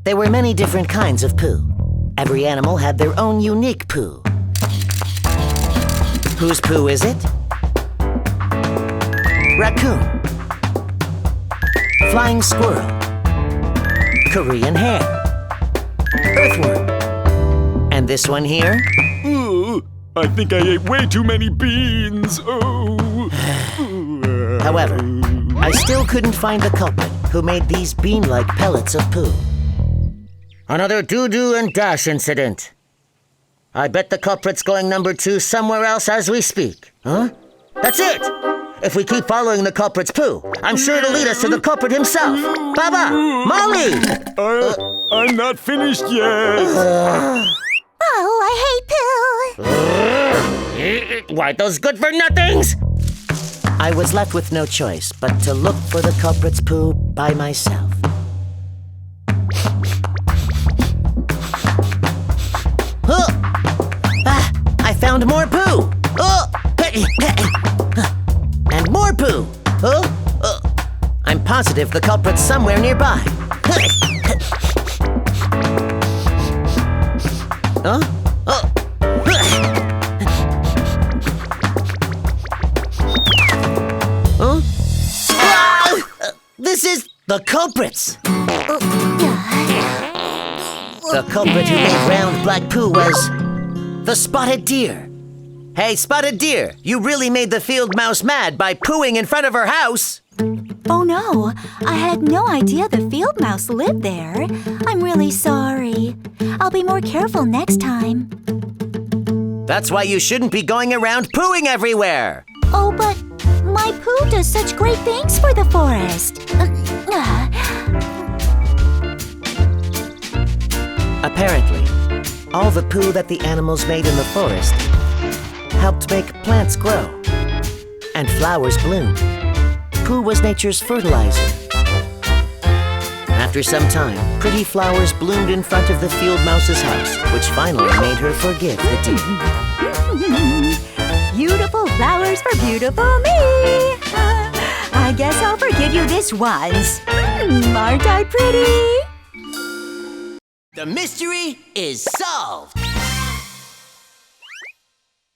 There were many different kinds of poo. Every animal had their own unique poo. Whose poo is it? Raccoon. Flying squirrel. Korean hare. Earthworm. And this one here? Ooh, I think I ate way too many beans. Oh. However, I still couldn't find the culprit who made these bean-like pellets of poo. Another doo-doo and dash incident. I bet the culprit's going number 2 somewhere else as we speak. Huh? That's it! If we keep following the culprit's poo, I'm sure it'll lead us to the culprit himself. Baba! Molly! I'm not finished yet. Oh, I hate poo. Why, those good-for-nothings? I was left with no choice but to look for the culprit's poo by myself. I found more poo! And more poo! I'm positive the culprit's somewhere nearby. This is the culprits! The culprit who made round black poo was the spotted deer. Hey, spotted deer, you really made the field mouse mad by pooing in front of her house. Oh no, I had no idea the field mouse lived there. I'm really sorry. I'll be more careful next time. That's why you shouldn't be going around pooing everywhere. Oh, but my poo does such great things for the forest. Apparently, all the poo that the animals made in the forest helped make plants grow and flowers bloom. Poo was nature's fertilizer. After some time, pretty flowers bloomed in front of the field mouse's house, which finally made her forgive the deer. Beautiful flowers for beautiful me. I guess I'll forgive you this once. Aren't I pretty? The mystery is solved!